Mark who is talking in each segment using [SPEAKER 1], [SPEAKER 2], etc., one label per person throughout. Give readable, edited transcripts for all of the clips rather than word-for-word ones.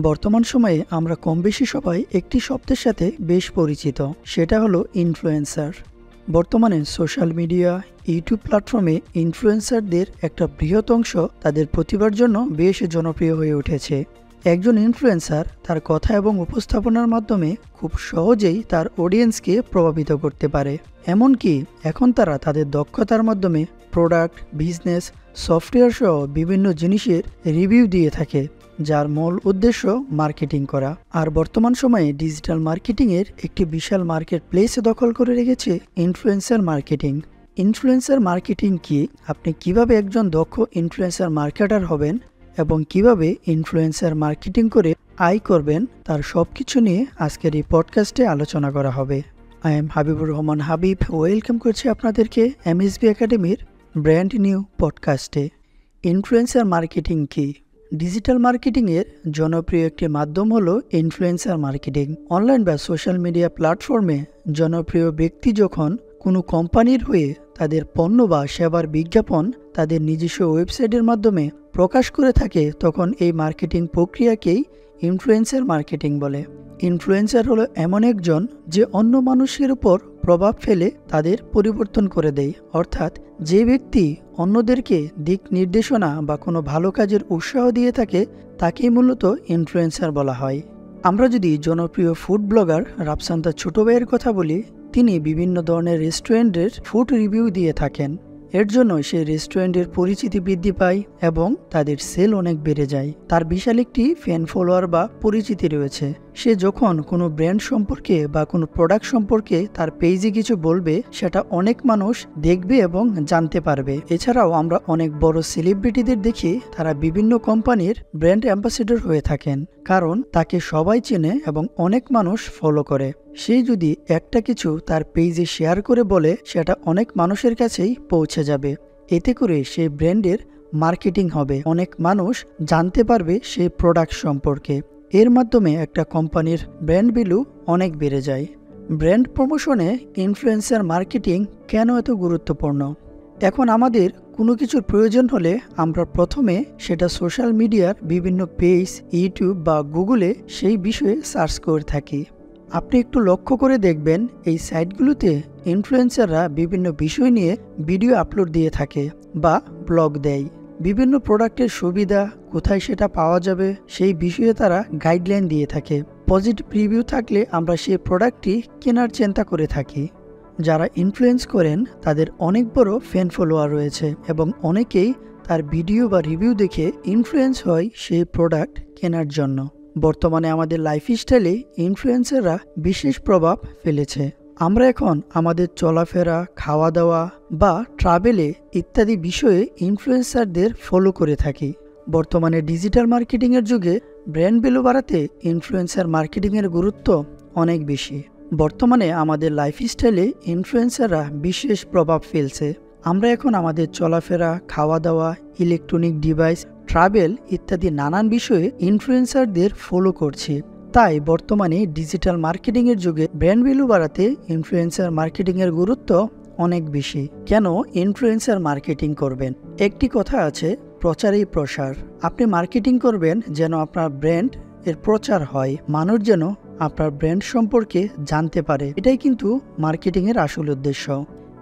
[SPEAKER 1] বর্তমান সময়ে আমরা কমবেশি সবাই একটি শব্দের সাথে বেশ পরিচিত, সেটা হলো ইনফ্লুয়েন্সার। বর্তমানে সোশ্যাল মিডিয়া, ইউটিউব প্ল্যাটফর্মে ইনফ্লুয়েন্সারদের একটা বৃহৎ অংশ তাদের প্রতিভার জন্য বেশ জনপ্রিয় হয়ে উঠেছে। একজন ইনফ্লুয়েন্সার তার কথা এবং উপস্থাপনার মাধ্যমে খুব সহজেই তার অডিয়েন্সকে প্রভাবিত করতে পারে। এমনকি এখন তারা তাদের দক্ষতার মাধ্যমে প্রোডাক্ট, বিজনেস, সফটওয়্যার সহ বিভিন্ন জিনিসের রিভিউ দিয়ে থাকে, যার মূল উদ্দেশ্য মার্কেটিং করা। আর বর্তমান সময়ে ডিজিটাল মার্কেটিংয়ের একটি বিশাল মার্কেট প্লেস দখল করে রেখেছে ইনফ্লুয়েন্সার মার্কেটিং। ইনফ্লুয়েন্সার মার্কেটিং কি, আপনি কিভাবে একজন দক্ষ ইনফ্লুয়েন্সার মার্কেটার হবেন এবং কিভাবে ইনফ্লুয়েন্সার মার্কেটিং করে আয় করবেন, তার সব কিছু নিয়ে আজকের এই পডকাস্টে আলোচনা করা হবে। I am Habibur Rahman Habib, welcome করছি আপনাদেরকে এমএসবি একাডেমির ব্র্যান্ড নিউ পডকাস্টে। ইনফ্লুয়েন্সার মার্কেটিং কি? ডিজিটাল মার্কেটিংয়ের জনপ্রিয় একটি মাধ্যম হলো ইনফ্লুয়েন্সার মার্কেটিং। অনলাইন বা সোশ্যাল মিডিয়া প্ল্যাটফর্মে জনপ্রিয় ব্যক্তি যখন কোনো কোম্পানির হয়ে তাদের পণ্য বা সেবার বিজ্ঞাপন তাদের নিজস্ব ওয়েবসাইটের মাধ্যমে প্রকাশ করে থাকে, তখন এই মার্কেটিং প্রক্রিয়াকেই ইনফ্লুয়েন্সার মার্কেটিং বলে। ইনফ্লুয়েন্সার হলো এমন একজন যে অন্য মানুষের উপর প্রভাব ফেলে তাদের পরিবর্তন করে দেয়, অর্থাৎ যে ব্যক্তি অন্যদেরকে দিক নির্দেশনা বা কোনো ভালো কাজের উৎসাহ দিয়ে থাকে তাকেই মূলত ইনফ্লুয়েন্সার বলা হয়। আমরা যদি জনপ্রিয় ফুড ব্লগার রাফসান তার ছোট ভাইয়ের কথা বলি, তিনি বিভিন্ন ধরনের রেস্টুরেন্টের ফুড রিভিউ দিয়ে থাকেন। এর জন্য সেই রেস্টুরেন্টের পরিচিতি বৃদ্ধি পায় এবং তাদের সেল অনেক বেড়ে যায়। তার বিশাল একটি ফ্যান ফলোয়ার বা পরিচিতি রয়েছে। সে যখন কোনো ব্র্যান্ড সম্পর্কে বা কোনো প্রোডাক্ট সম্পর্কে তার পেজে কিছু বলবে, সেটা অনেক মানুষ দেখবে এবং জানতে পারবে। এছাড়াও আমরা অনেক বড় সেলিব্রিটিদের দেখি, তারা বিভিন্ন কোম্পানির ব্র্যান্ড অ্যাম্বাসেডর হয়ে থাকেন, কারণ তাকে সবাই চেনে এবং অনেক মানুষ ফলো করে। সে যদি একটা কিছু তার পেজে শেয়ার করে বলে, সেটা অনেক মানুষের কাছেই পৌঁছে যাবে। এতে করে সেই ব্র্যান্ডের মার্কেটিং হবে, অনেক মানুষ জানতে পারবে সেই প্রোডাক্ট সম্পর্কে। এর মাধ্যমে একটা কোম্পানির ব্র্যান্ড ভ্যালু অনেক বেড়ে যায়। ব্র্যান্ড প্রমোশনে ইনফ্লুয়েন্সার মার্কেটিং কেন এত গুরুত্বপূর্ণ? এখন আমাদের কোনো কিছুর প্রয়োজন হলে আমরা প্রথমে সেটা সোশ্যাল মিডিয়ার বিভিন্ন পেজ, ইউটিউব বা গুগলে সেই বিষয়ে সার্চ করে থাকি। আপনি একটু লক্ষ্য করে দেখবেন, এই সাইটগুলোতে ইনফ্লুয়েন্সাররা বিভিন্ন বিষয় নিয়ে ভিডিও আপলোড দিয়ে থাকে বা ব্লগ দেয়। বিভিন্ন প্রোডাক্টের সুবিধা, কোথায় সেটা পাওয়া যাবে সেই বিষয়ে তারা গাইডলাইন দিয়ে থাকে। পজিটিভ রিভিউ থাকলে আমরা সেই প্রোডাক্টটি কেনার চিন্তা করে থাকি। যারা ইনফ্লুয়েন্স করেন তাদের অনেক বড় ফ্যান ফলোয়ার রয়েছে এবং অনেকেই তার ভিডিও বা রিভিউ দেখে ইনফ্লুয়েন্স হয় সেই প্রোডাক্ট কেনার জন্য। বর্তমানে আমাদের লাইফস্টাইলে ইনফ্লুয়েন্সাররা বিশেষ প্রভাব ফেলেছে। আমরা এখন আমাদের চলাফেরা, খাওয়া দাওয়া বা ট্রাভেলে ইত্যাদি বিষয়ে ইনফ্লুয়েন্সারদের ফলো করে থাকি। বর্তমানে ডিজিটাল মার্কেটিংয়ের যুগে ব্র্যান্ড ভ্যালু বাড়াতে ইনফ্লুয়েন্সার মার্কেটিংয়ের গুরুত্ব অনেক বেশি। বর্তমানে আমাদের লাইফস্টাইলে ইনফ্লুয়েন্সাররা বিশেষ প্রভাব ফেলছে। আমরা এখন আমাদের চলাফেরা, খাওয়া দাওয়া, ইলেকট্রনিক ডিভাইস, ট্রাভেল ইত্যাদি নানান বিষয়ে ইনফ্লুয়েন্সারদের ফলো করছি। তাই বর্তমানে ডিজিটাল মার্কেটিংয়ের যুগে ব্র্যান্ড ভ্যালু বাড়াতে ইনফ্লুয়েন্সার মার্কেটিংয়ের গুরুত্ব অনেক বেশি। কেন ইনফ্লুয়েন্সার মার্কেটিং করবেন? একটি কথা আছে, প্রচারেই প্রসার। আপনি মার্কেটিং করবেন যেন আপনার ব্র্যান্ড এর প্রচার হয়, মানুষ যেন আপনার ব্র্যান্ড সম্পর্কে জানতে পারে। এটাই কিন্তু মার্কেটিংয়ের আসল উদ্দেশ্য।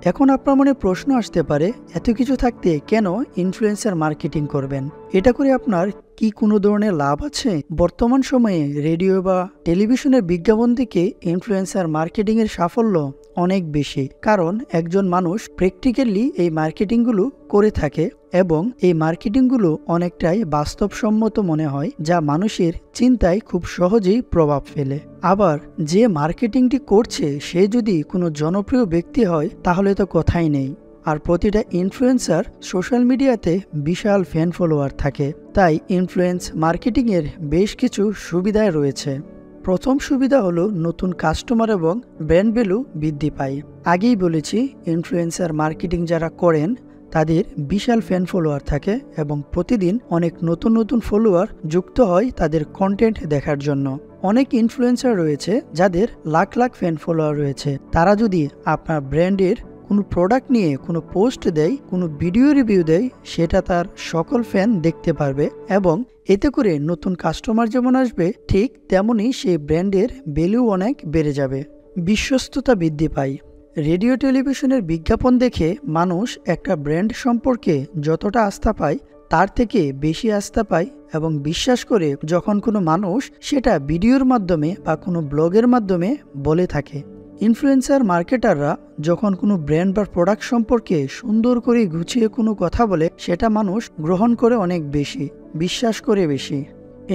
[SPEAKER 1] এখন আপনার মনে প্রশ্ন আসতে পারে, এত কিছু থাকতে কেন ইনফ্লুয়েন্সার মার্কেটিং করবেন? এটা করে আপনার কি কোনো ধরনের লাভ আছে? বর্তমান সময়ে রেডিও বা টেলিভিশনের বিজ্ঞাপন থেকে ইনফ্লুয়েন্সার মার্কেটিংয়ের সাফল্য অনেক বেশি, কারণ একজন মানুষ প্র্যাকটিক্যালি এই মার্কেটিংগুলো করে থাকে এবং এই মার্কেটিংগুলো অনেকটাই বাস্তবসম্মত মনে হয়, যা মানুষের চিন্তায় খুব সহজেই প্রভাব ফেলে। আবার যে মার্কেটিংটি করছে সে যদি কোনো জনপ্রিয় ব্যক্তি হয় তাহলে তো কথাই নেই। আর প্রতিটা ইনফ্লুয়েন্সার সোশ্যাল মিডিয়াতে বিশাল ফ্যান ফলোয়ার থাকে। তাই ইনফ্লুয়েন্স মার্কেটিংয়ের বেশ কিছু সুবিধায় রয়েছে। প্রথম সুবিধা হলো নতুন কাস্টমার এবং ব্র্যান্ড ভ্যালু বৃদ্ধি পায়। আগেই বলেছি, ইনফ্লুয়েন্সার মার্কেটিং যারা করেন তাদের বিশাল ফ্যান ফলোয়ার থাকে এবং প্রতিদিন অনেক নতুন নতুন ফলোয়ার যুক্ত হয় তাদের কন্টেন্ট দেখার জন্য। অনেক ইনফ্লুয়েন্সার রয়েছে যাদের লাখ লাখ ফ্যান ফলোয়ার রয়েছে। তারা যদি আপনার ব্র্যান্ডের কোনো প্রোডাক্ট নিয়ে কোনো পোস্ট দেয়, কোনো ভিডিও রিভিউ দেয়, সেটা তার সকল ফ্যান দেখতে পারবে এবং এতে করে নতুন কাস্টমার যেমন আসবে, ঠিক তেমনই সেই ব্র্যান্ডের ভ্যালু অনেক বেড়ে যাবে, বিশ্বস্ততা বৃদ্ধি পায়। রেডিও টেলিভিশনের বিজ্ঞাপন দেখে মানুষ একটা ব্র্যান্ড সম্পর্কে যতটা আস্থা পায় তার থেকে বেশি আস্থা পায় এবং বিশ্বাস করে যখন কোনো মানুষ সেটা ভিডিওর মাধ্যমে বা কোনো ব্লগের মাধ্যমে বলে থাকে। ইনফ্লুয়েন্সার মার্কেটাররা যখন কোনো ব্র্যান্ড বা প্রোডাক্ট সম্পর্কে সুন্দর করে গুছিয়ে কোনো কথা বলে, সেটা মানুষ গ্রহণ করে অনেক বেশি, বিশ্বাস করে বেশি।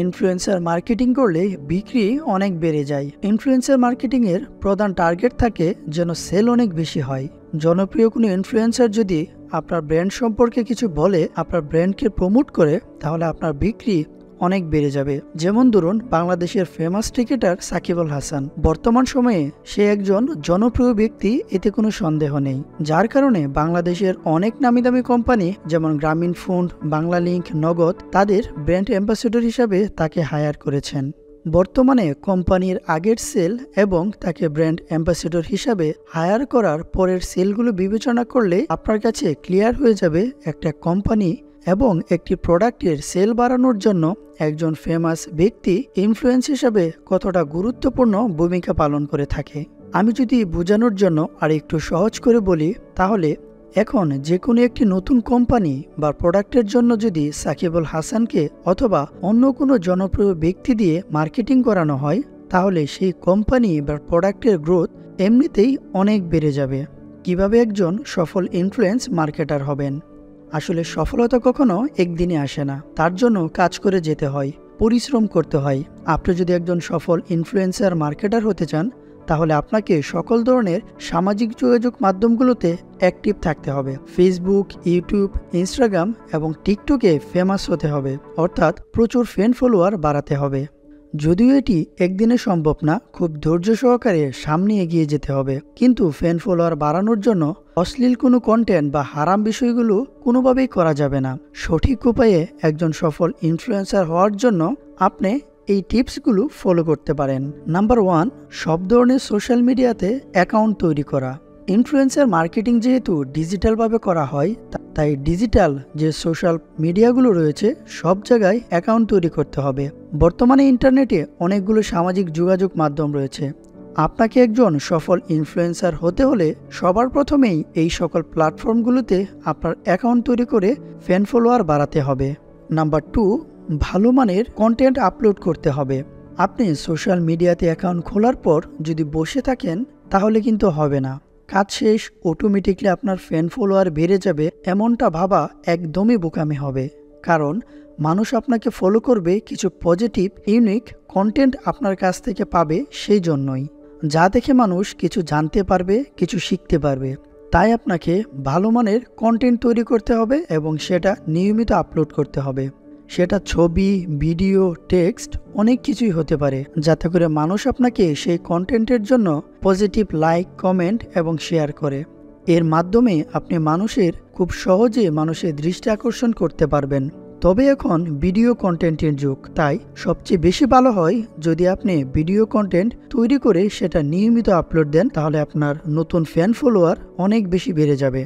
[SPEAKER 1] ইনফ্লুয়েন্সার মার্কেটিং করলে বিক্রি অনেক বেড়ে যায়। ইনফ্লুয়েন্সার মার্কেটিংয়ের প্রধান টার্গেট থাকে যেন সেল অনেক বেশি হয়। জনপ্রিয় কোনো ইনফ্লুয়েন্সার যদি আপনার ব্র্যান্ড সম্পর্কে কিছু বলে, আপনার ব্র্যান্ডকে প্রমোট করে, তাহলে আপনার বিক্রি অনেক বেড়ে যাবে। যেমন ধরুন, বাংলাদেশের ফেমাস ক্রিকেটার সাকিব আল হাসান। বর্তমান সময়ে সে একজন জনপ্রিয় ব্যক্তি, এতে কোনো সন্দেহ নেই। যার কারণে বাংলাদেশের অনেক নামিদামি কোম্পানি যেমন গ্রামীণ ফোন, বাংলালিংক, নগদ তাদের ব্র্যান্ড অ্যাম্বাসেডর হিসাবে তাকে হায়ার করেছেন। বর্তমানে কোম্পানির আগের সেল এবং তাকে ব্র্যান্ড অ্যাম্বাসেডর হিসাবে হায়ার করার পরের সেলগুলো বিবেচনা করলে আপনার কাছে ক্লিয়ার হয়ে যাবে একটা কোম্পানি এবং একটি প্রোডাক্টের সেল বাড়ানোর জন্য একজন ফেমাস ব্যক্তি ইনফ্লুয়েন্স হিসাবে কতটা গুরুত্বপূর্ণ ভূমিকা পালন করে থাকে। আমি যদি বোঝানোর জন্য আর একটু সহজ করে বলি, তাহলে এখন যে কোনো একটি নতুন কোম্পানি বা প্রোডাক্টের জন্য যদি সাকিব আল হাসানকে অথবা অন্য কোনো জনপ্রিয় ব্যক্তি দিয়ে মার্কেটিং করানো হয়, তাহলে সেই কোম্পানি বা প্রোডাক্টের গ্রোথ এমনিতেই অনেক বেড়ে যাবে। কিভাবে একজন সফল ইনফ্লুয়েন্স মার্কেটার হবেন? আসলে সফলতা কখনো একদিনে আসে না, তার জন্য কাজ করে যেতে হয়, পরিশ্রম করতে হয়। আপনি যদি একজন সফল ইনফ্লুয়েন্সার মার্কেটার হতে চান, তাহলে আপনাকে সকল ধরনের সামাজিক যোগাযোগ মাধ্যমগুলোতে অ্যাক্টিভ থাকতে হবে। ফেসবুক, ইউটিউব, ইনস্টাগ্রাম এবং টিকটকে ফেমাস হতে হবে, অর্থাৎ প্রচুর ফ্যান ফলোয়ার বাড়াতে হবে। যদিও এটি একদিনে সম্ভব না, খুব ধৈর্য সহকারে সামনে এগিয়ে যেতে হবে। কিন্তু ফ্যান ফলোয়ার বাড়ানোর জন্য অশ্লীল কোনো কন্টেন্ট বা হারাম বিষয়গুলো কোনোভাবেই করা যাবে না। সঠিক উপায়ে একজন সফল ইনফ্লুয়েন্সার হওয়ার জন্য আপনি এই টিপসগুলো ফলো করতে পারেন। নাম্বার 1, সব ধরনের সোশ্যাল মিডিয়াতে অ্যাকাউন্ট তৈরি করা। ইনফ্লুয়েন্সার মার্কেটিং যেহেতু ডিজিটালভাবে করা হয়, তাই ডিজিটাল যে সোশ্যাল মিডিয়াগুলো রয়েছে সব জায়গায় অ্যাকাউন্ট তৈরি করতে হবে। বর্তমানে ইন্টারনেটে অনেকগুলো সামাজিক যোগাযোগ মাধ্যম রয়েছে। আপনাকে একজন সফল ইনফ্লুয়েন্সার হতে হলে সবার প্রথমেই এই সকল প্ল্যাটফর্মগুলোতে আপনার অ্যাকাউন্ট তৈরি করে ফ্যান ফলোয়ার বাড়াতে হবে। নাম্বার 2, ভালো মানের কন্টেন্ট আপলোড করতে হবে। আপনি সোশ্যাল মিডিয়াতে অ্যাকাউন্ট খোলার পর যদি বসে থাকেন, তাহলে কিন্তু হবে না। কাজ শেষ, অটোমেটিকলি আপনার ফ্যান ফলোয়ার বেড়ে যাবে, এমনটা ভাবা একদমই বোকামি হবে। কারণ মানুষ আপনাকে ফলো করবে কিছু পজিটিভ, ইউনিক কন্টেন্ট আপনার কাছ থেকে পাবে সেই জন্যই, যা দেখে মানুষ কিছু জানতে পারবে, কিছু শিখতে পারবে। তাই আপনাকে ভালো মানের কন্টেন্ট তৈরি করতে হবে এবং সেটা নিয়মিত আপলোড করতে হবে। সেটা ছবি, ভিডিও, টেক্সট অনেক কিছুই হতে পারে, যাতে করে মানুষ আপনাকে সেই কন্টেন্টের জন্য পজিটিভ লাইক, কমেন্ট এবং শেয়ার করে। এর মাধ্যমে আপনি খুব সহজে মানুষের দৃষ্টি আকর্ষণ করতে পারবেন। তবে এখন ভিডিও কন্টেন্টের যুগ, তাই সবচেয়ে বেশি ভালো হয় যদি আপনি ভিডিও কন্টেন্ট তৈরি করে সেটা নিয়মিত আপলোড দেন, তাহলে আপনার নতুন ফ্যান ফলোয়ার অনেক বেশি বেড়ে যাবে।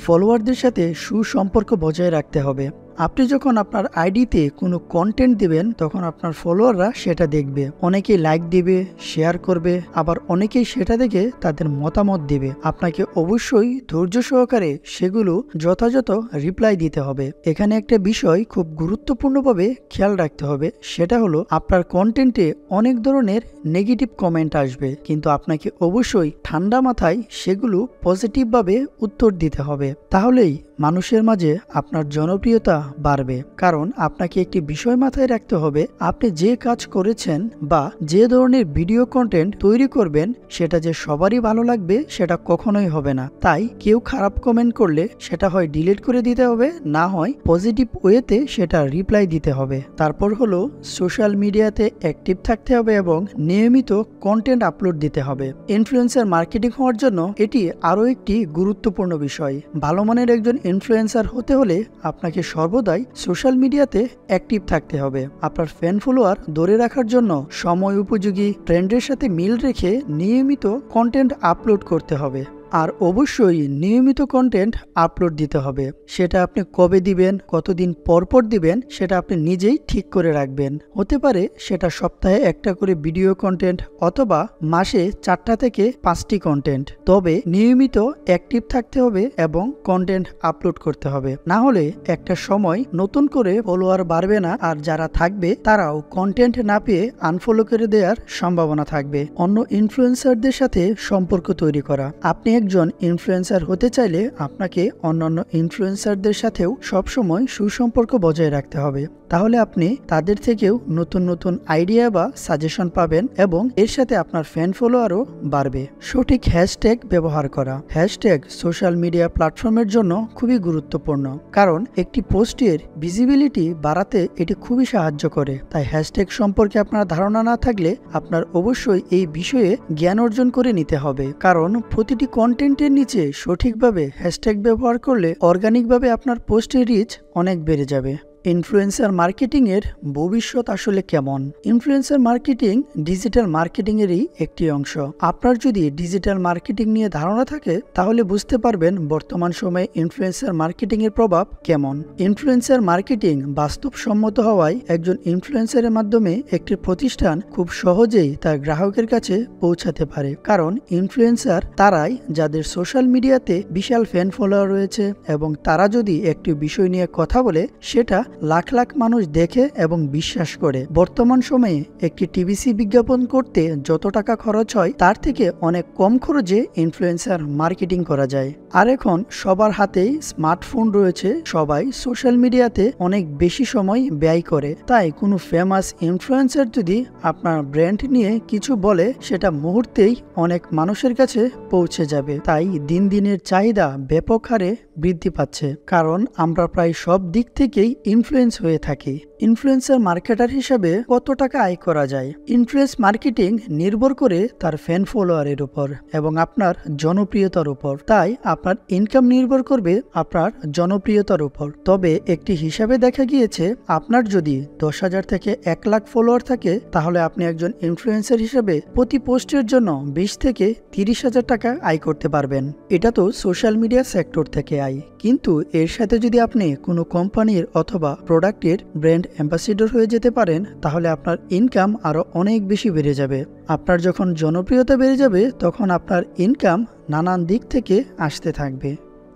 [SPEAKER 1] ফলোয়ারদের সাথে সুসম্পর্ক বজায় রাখতে হবে। আপনি যখন আপনার আইডিতে কোনো কন্টেন্ট দিবেন, তখন আপনার ফলোয়াররা সেটা দেখবে, অনেকেই লাইক দিবে, শেয়ার করবে, আবার অনেকেই সেটা দেখে তাদের মতামত দিবে। আপনাকে অবশ্যই ধৈর্য সহকারে সেগুলো যথাযথ রিপ্লাই দিতে হবে। এখানে একটা বিষয় খুব গুরুত্বপূর্ণভাবে খেয়াল রাখতে হবে, সেটা হলো আপনার কন্টেন্টে অনেক ধরনের নেগেটিভ কমেন্ট আসবে, কিন্তু আপনাকে অবশ্যই ঠান্ডা মাথায় সেগুলো পজিটিভভাবে উত্তর দিতে হবে। তাহলেই মানুষের মাঝে আপনার জনপ্রিয়তা বাড়বে। কারণ আপনাকে একটি বিষয় মাথায় রাখতে হবে, আপনি যে কাজ করেছেন বা যে ধরনের ভিডিও কন্টেন্ট তৈরি করবেন, সেটা যে সবারই ভালো লাগবে সেটা কখনোই হবে না। তাই কেউ খারাপ কমেন্ট করলে সেটা হয় ডিলিট করে দিতে হবে, না হয় পজিটিভ ওয়েতে সেটা রিপ্লাই দিতে হবে। তারপর হলো সোশ্যাল মিডিয়াতে অ্যাক্টিভ থাকতে হবে এবং নিয়মিত কন্টেন্ট আপলোড দিতে হবে। ইনফ্লুয়েন্সার মার্কেটিং হওয়ার জন্য এটি আরও একটি গুরুত্বপূর্ণ বিষয়। ভালো মানের একজন ইনফ্লুয়েন্সার হতে হলে আপনাকে সর্বদাই সোশ্যাল মিডিয়াতে অ্যাক্টিভ থাকতে হবে। আপনার ফ্যান ফলোয়ার ধরে রাখার জন্য সময় উপযোগী, ট্রেন্ডের সাথে মিল রেখে নিয়মিত কন্টেন্ট আপলোড করতে হবে। আর অবশ্যই নিয়মিত কন্টেন্ট আপলোড দিতে হবে। সেটা আপনি কবে দিবেন, কতদিন পর পর দিবেন, সেটা আপনি নিজেই ঠিক করে রাখবেন। হতে পারে সেটা সপ্তাহে একটা করে ভিডিও কন্টেন্ট অথবা মাসে 4টা থেকে 5টি কন্টেন্ট। তবে নিয়মিত অ্যাক্টিভ থাকতে হবে এবং কন্টেন্ট আপলোড করতে হবে। না হলে একটা সময় নতুন করে ফলোয়ার বাড়বে না, আর যারা থাকবে তারাও কন্টেন্ট না পেয়ে আনফলো করে দেওয়ার সম্ভাবনা থাকবে। অন্য ইনফ্লুয়েন্সারদের সাথে সম্পর্ক তৈরি করা। আপনি একজন ইনফ্লুয়েন্সার হতে চাইলে আপনাকে অন্যান্য ইনফ্লুয়েন্সারদের সাথেও সবসময় সুসম্পর্ক বজায় রাখতে হবে। তাহলে আপনি তাদের থেকেও নতুন নতুন আইডিয়া বা সাজেশন পাবেন এবং এর সাথে আপনার ফ্যান ফলোয়ারও বাড়বে। সঠিক হ্যাশট্যাগ ব্যবহার করা। হ্যাশট্যাগ সোশ্যাল মিডিয়া প্ল্যাটফর্মের জন্য খুবই গুরুত্বপূর্ণ, কারণ একটি পোস্টের ভিজিবিলিটি বাড়াতে এটি খুবই সাহায্য করে। তাই হ্যাশট্যাগ সম্পর্কে আপনার ধারণা না থাকলে আপনার অবশ্যই এই বিষয়ে জ্ঞান অর্জন করে নিতে হবে, কারণ প্রতিটি কন্টেন্টের নিচে সঠিকভাবে হ্যাশট্যাগ ব্যবহার করলে অর্গানিকভাবে আপনার পোস্টের রিচ অনেক বেড়ে যাবে। ইনফ্লুয়েন্সার মার্কেটিং এর ভবিষ্যৎ আসলে কেমন? ইনফ্লুয়েন্সার মার্কেটিং ডিজিটাল মার্কেটিং এরই একটি অংশ। আপনার যদি ডিজিটাল মার্কেটিং নিয়ে ধারণা থাকে তাহলে বুঝতে পারবেন বর্তমান সময়ে ইনফ্লুয়েন্সার মার্কেটিং এর প্রভাব কেমন। ইনফ্লুয়েন্সার মার্কেটিং বাস্তবসম্মত হওয়ায় একজন ইনফ্লুয়েন্সারের মাধ্যমে একটি প্রতিষ্ঠান খুব সহজেই তার গ্রাহকের কাছে পৌঁছাতে পারে, কারণ ইনফ্লুয়েন্সার তারাই যাদের সোশ্যাল মিডিয়াতে বিশাল ফ্যান ফলোয়ার রয়েছে এবং তারা যদি একটি বিষয় নিয়ে কথা বলে সেটা লাখ লাখ মানুষ দেখে এবং বিশ্বাস করে। বর্তমান সময়ে একটি টিভিসি বিজ্ঞাপন করতে যত টাকা খরচ হয় তার থেকে অনেক কম খরচে ইনফ্লুয়েন্সার মার্কেটিং করা যায়। আর এখন সবার হাতেই স্মার্টফোন রয়েছে, সবাই সোশ্যাল মিডিয়াতে অনেক বেশি সময় ব্যয় করে। তাই কোনো ফেমাস ইনফ্লুয়েন্সার যদি আপনার ব্র্যান্ড নিয়ে কিছু বলে সেটা মুহূর্তেই অনেক মানুষের কাছে পৌঁছে যাবে। তাই দিন দিনের চাহিদা ব্যাপক হারে বৃদ্ধি পাচ্ছে, কারণ আমরা প্রায় সব দিক থেকেই ইনফ্লুয়েন্স হয়ে থাকি। ইনফ্লুয়েন্সার মার্কেটার হিসাবে কত টাকা আয় করা যায়? ইনফ্লুয়েন্স মার্কেটিং নির্ভর করে তার ফ্যান ফলোয়ারের উপর এবং আপনার জনপ্রিয়তার উপর। তাই আপনার ইনকাম নির্ভর করবে আপনার জনপ্রিয়তার উপর। তবে একটি হিসাবে দেখা গিয়েছে আপনার যদি 10,000 থেকে 1 লাখ ফলোয়ার থাকে তাহলে আপনি একজন ইনফ্লুয়েন্সার হিসাবে প্রতি পোস্টের জন্য 20 থেকে 30,000 টাকা আয় করতে পারবেন। এটা তো সোশ্যাল মিডিয়া সেক্টর থেকে আয়, কিন্তু এর সাথে যদি আপনি কোনো কোম্পানির অথবা প্রোডাক্টের ব্র্যান্ড অ্যাম্বাসেডর হয়ে যেতে পারেন তাহলে আপনার ইনকাম আরো অনেক বেশি বেড়ে যাবে। আপনার যখন জনপ্রিয়তা বেড়ে যাবে তখন আপনার ইনকাম নানান দিক থেকে আসতে থাকবে।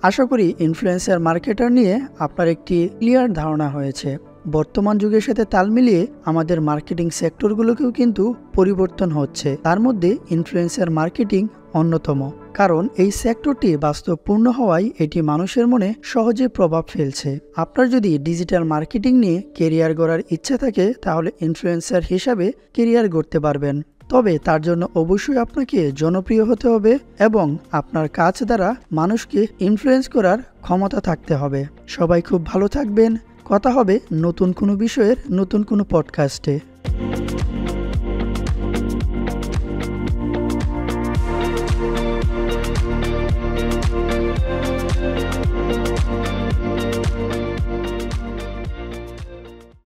[SPEAKER 1] আশা করি ইনফ্লুয়েন্সার মার্কেটার নিয়ে আপনার একটি ক্লিয়ার ধারণা হয়েছে। বর্তমান যুগের সাথে তাল মিলিয়ে আমাদের মার্কেটিং সেক্টরগুলোকেও কিন্তু পরিবর্তন হচ্ছে। তার মধ্যে ইনফ্লুয়েন্সার মার্কেটিং অন্যতম, কারণ এই সেক্টরটি বাস্তবপূর্ণ হওয়ায় এটি মানুষের মনে সহজে প্রভাব ফেলছে। আপনার যদি ডিজিটাল মার্কেটিং নিয়ে কেরিয়ার গড়ার ইচ্ছা থাকে তাহলে ইনফ্লুয়েন্সার হিসাবে কেরিয়ার গড়তে পারবেন। তবে তার জন্য অবশ্যই আপনাকে জনপ্রিয় হতে হবে এবং আপনার কাজ দ্বারা মানুষকে ইনফ্লুয়েন্স করার ক্ষমতা থাকতে হবে। সবাই খুব ভালো থাকবেন। কথা হবে নতুন কোনো বিষয়ের নতুন কোনো পডকাস্টে।